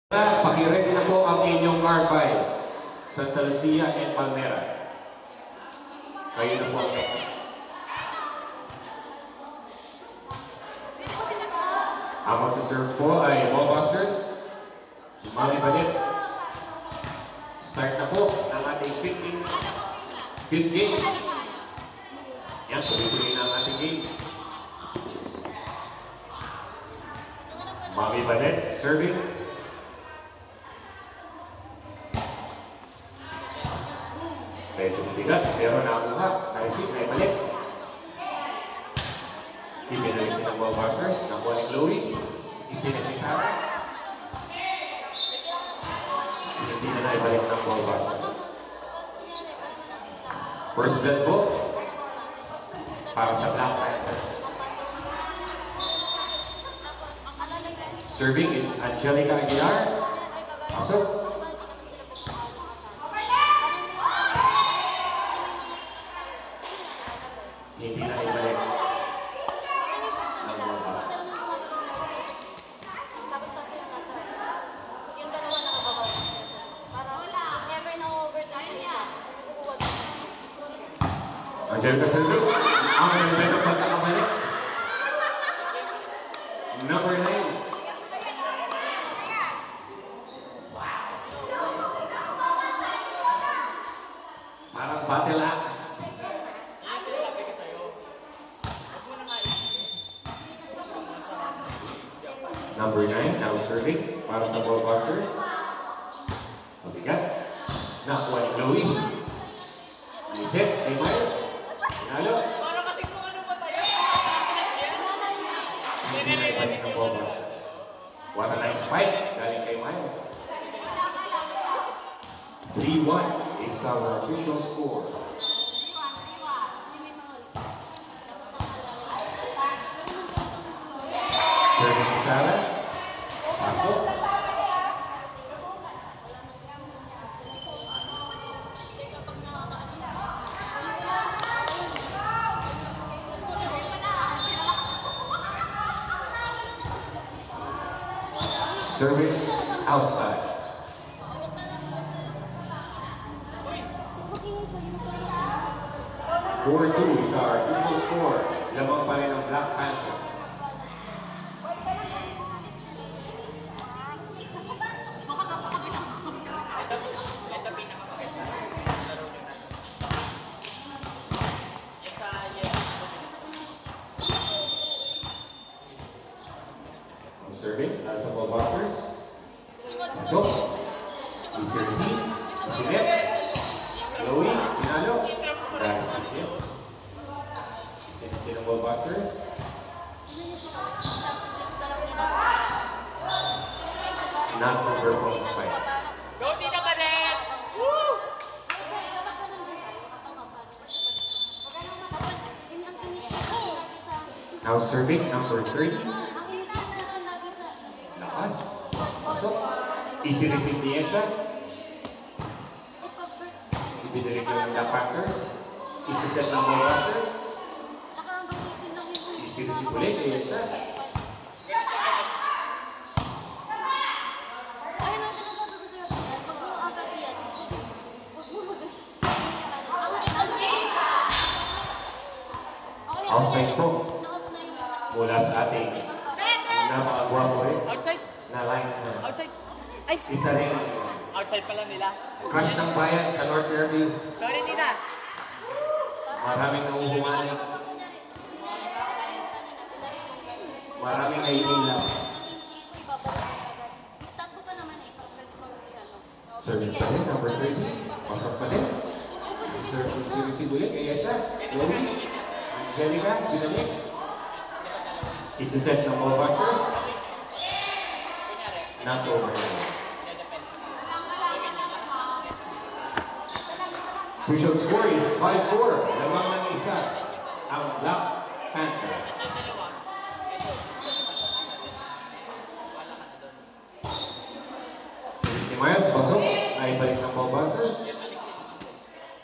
Pakiready na po ang inyong R5, Santa Lucia and Palmera. Kayo na po ang next. Ang magsaserve po ay Ballbusters, Mami Badit. Start na po ang ating 5th game. Yan, tuloy-tuloy na ang ating game. Mami Badit, serving. Medyo mabigat, pero nakakuha. Naisip, ay balik. Ibinalik ng Ballbusters. Nakuha ni Chloe. Isinit ni Sarah. Hindi na naibalik ng Ballbusters. First blood po. Para sa Black Panthers. Serving is Angelica Aguilar. Pasok. Hindi na ibalik ng Ballbusters. Angelica Sergio, ang nagpapalong pagkakamali. Number 9. Parang battle axe. Number 9, now serving para sa Ballbusters. Mabigat. Nakuha ni Chloe. Reset, kay Miles. Pinalo. Para kasi kung ano ba tayo? Hindi na ibalik ng Ballbusters. What a nice fight. Galing kay Miles. 3-1 is our official score. Service si Sarah. Pasok. Service outside. Four 2 is our official score. Lamang pa rin ang Black Panthers. Serving, nasa Ballbusters. So, easy receive, easy net. Chloe, pinalo. Grabe sa hit. Easy net ng Ballbusters. Not over from spike. Go, Tita Padet! Woo! Now serving, number 30. Pasok. Easy receive ni Esha. Ibinalik yung Black Panthers. Easy set ng Ballbusters. Easy receive ulit kay Esha. Outside po. Mula sa ating napakagwapo rin. Outside? Na linesman. Outside? Ay! Isa rin. Outside pala nila. Crush ng bayan sa North Fairview. Sorry, Tita. Maraming nahuhumani. Maraming naiilang. Service pa rin, number 30. Pasok pa rin. Isi-receive ulit kay Esha. Chloe. Angelica, binalik. Isi-set ng Ballbusters. Not over. Official score is 5-4. Lamang ng isa ang Black Panthers. Si Miles, pasok. Ay balik ng Ballbusters.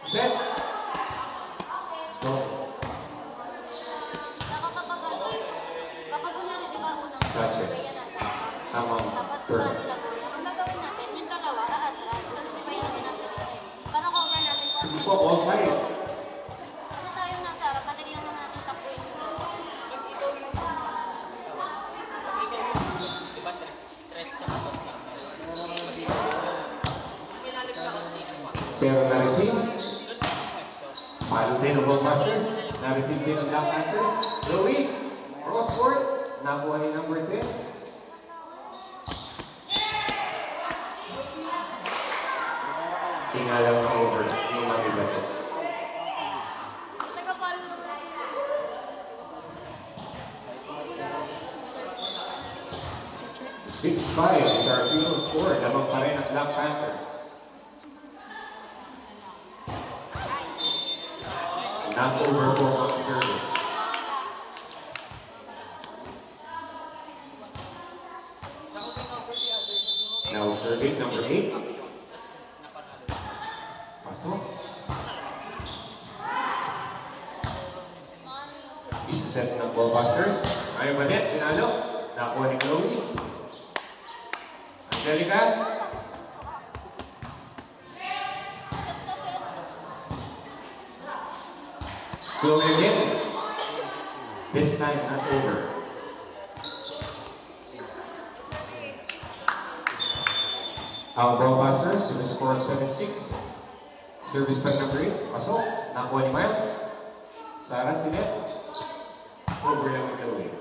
Set. So, touches. Tamang turn. po, all five. Kasi tayo nasa harap, madali lang naman natin tapuin yung Pero na-receive. Follow din ng Ballbusters. Na-receive din ng Black Panthers. Louie, crosscourt. Nakuha ni number 10. Tingalaw na over. Hindi mabibato. Taga-follow naman na sila. 6-5 is our final score. Lamang pa rin ang Black Panthers. Not over po ang service. Now serving number 8. Pasok. Isa-set ng Ballbusters. Ayaw ba din? Pinalo. Nakuha ni Chloe. Angelica. Chloe again. This time not over. Ang Ballbusters with a score of 7-6. Service pa number 8. Pasok. Nakuha ni Miles. Sarah Sinet. Over lang ni Chloe.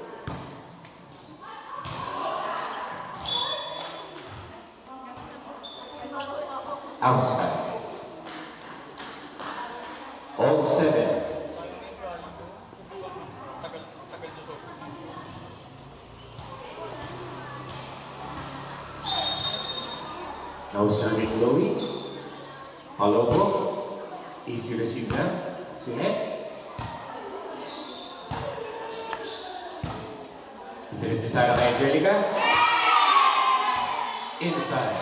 Outside. All 7. Now serving Chloe. Follow po. Easy receive na. Sinet. Sinet ni Sarah kay Angelica. Inside.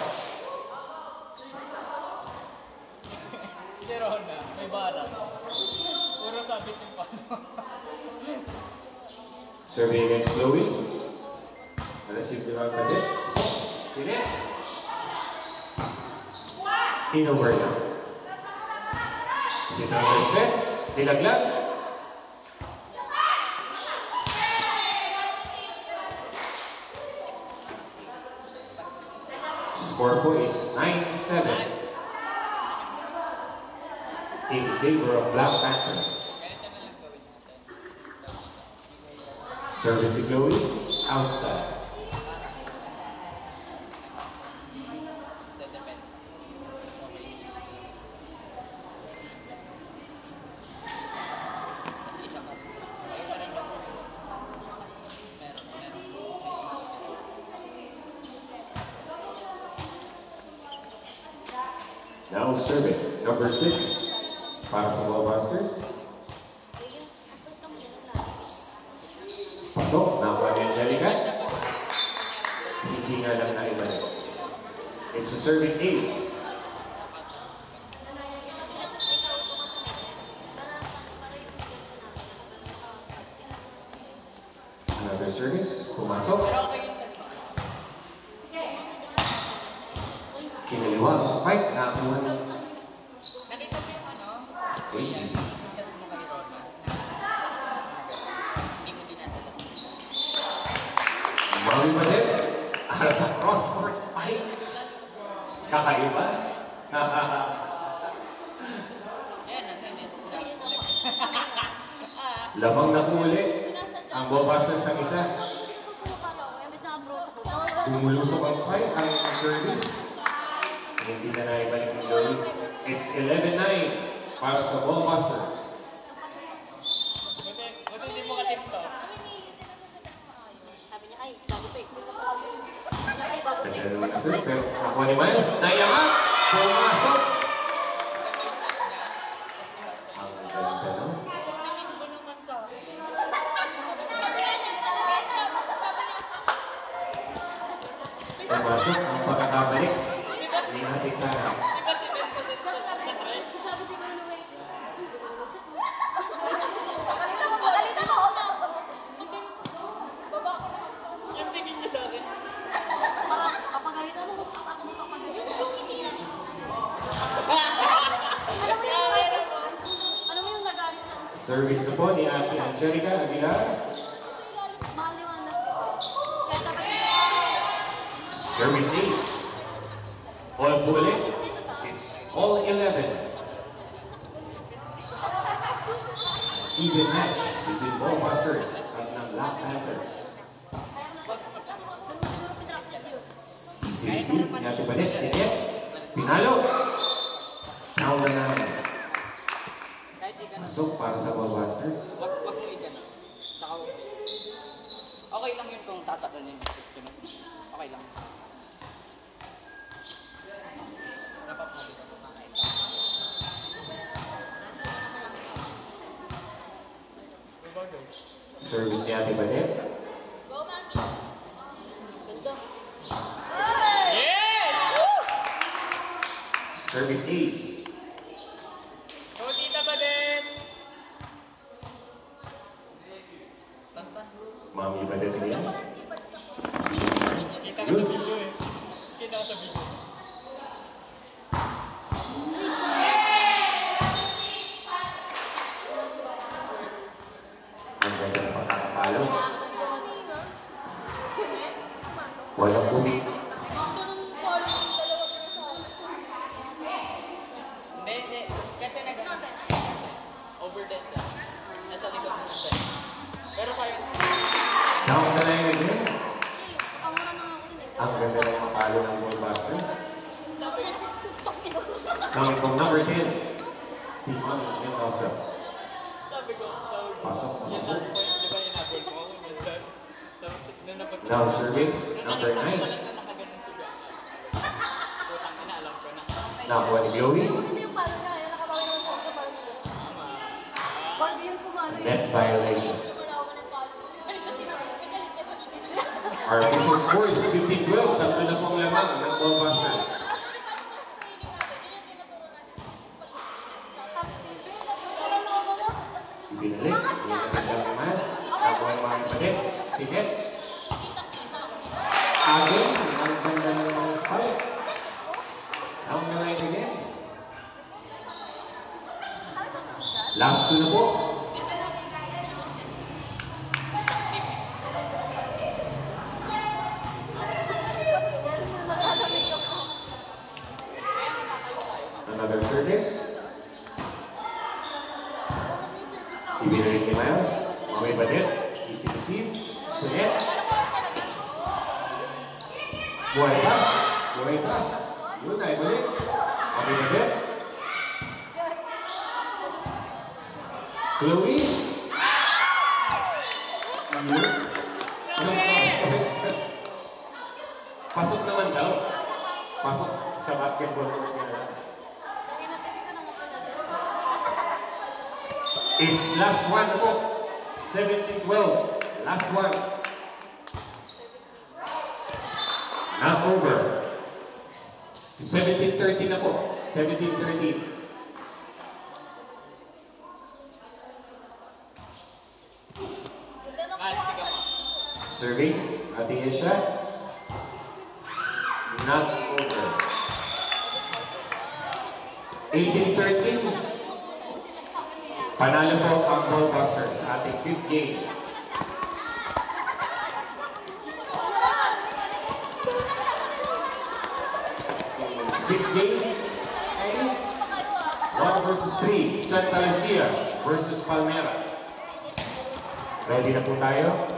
Si Rona, may bara. Puro sabit yung pano. Serving against Chloe. Receive the round pa din. Sinet. In-over na. Si number set. Dilaglag. Score po is 9-7 in favor of Black Panthers. Service si Chloe. Outside. Now serving, number 6, para sa Ballbusters. Pasok, nakuha ni Angelica. Hindi nga lang na iba. It's a service ace. Another service, pumasok. Kinaliwa ang spike, nakakuha ng... Nakita mo yung ano? Wait, easy. Set mo kay Rona. Hindi mo dinadala. Mami pa din. Para sa cross-court spike. Kakaiba. Yan, nandun. Lamang na huli. Ang Ballbusters ng isa. Tumulusok ang spike, ang service. Hindi na naibalik ng Chloe. It's 11-9 para sa Ballbusters. Buti hindi mo ka-timpo. Sabi niya, ay, bago pa eh. Ay, bago pa eh. Nagdalawa na sir, pero nakuha ni Miles. Nailangat! Pumasok! Ang ganda no? Tingin mo naman sa akin. Pumasok ang pagkakabalik. Hindi natin sana. Di ba si Ben kasi sa thread? Sabi siguro na eh. Pagalita mo! Baba ko na. Yung tingin niya sa akin. Kapagalitan mo, ako mo kapagalitan. Hindi na. Alam mo yung Service na po ni Ate Angelica Aguilar. Mahal yung anak ko. Kaya dapat Service ace. All po ulit. It's all 11. Even match between Ballbusters at ng Black Panthers. ECC, natin balik. Sige. Pinalo. Now na namin. Masok para sa Ballbusters. Wag mo i-gano. Okay lang yun kung tatatanin yung system. Okay lang. Service ni Ate Badet. Go, Mami. Ganda. Yes! Service ace. Go, Tita Badet! Mami Badet again. Kita ka sa video eh. Kita ka sa video. Ang ganda ng pagkakapalo. Walang bumi. Hindi. Kasi over dead ka. Nasa likod mo siya. Pero kaya. Now na lang again. Ang mura na ako yun eh. Ang ganda ng palo ng Ballbusters. Coming from number 10. Si Mami and also. Sabi ko, Pasok. yung last point, di ba inabol ko? Tapos, nung napag- Now serving number 9. Walang na nakaganon si Gana. Putang ina, alam ko na. Nakuha ni Chloe. Hindi yung palo niya. Yung nakabawi naman siya sa palo niya. Barbie yung kumano yun. Net violation. Wala ako ng palo. Our official score is 15-12. Tatlo na pong lamang ng Ballbusters. Ibinalik. Ibinalik ang mas. Nakuha ni Mami Badet. Sige. Again. Ang ganda ng mga spike. Down the line again. Last two na po. Another service. Ibinalik ni Miles. Mami Badet. Isi-isip. Set. Buhay pa. Buhay pa. Yun na, ibalik. Mami Badet. Chloe. Yun. Pasok naman daw. Pasok sa basketball court niya na. It's last one na po. 17-12. Last one. Not over. 17-13 na po. 17-13. Serving. Ate Isha. Not over. 18-13. Panalo po ang Ballbusters sa ating 5th game. 6th game. 1 versus 3. Santa Lucia versus Palmera. Ready na po tayo?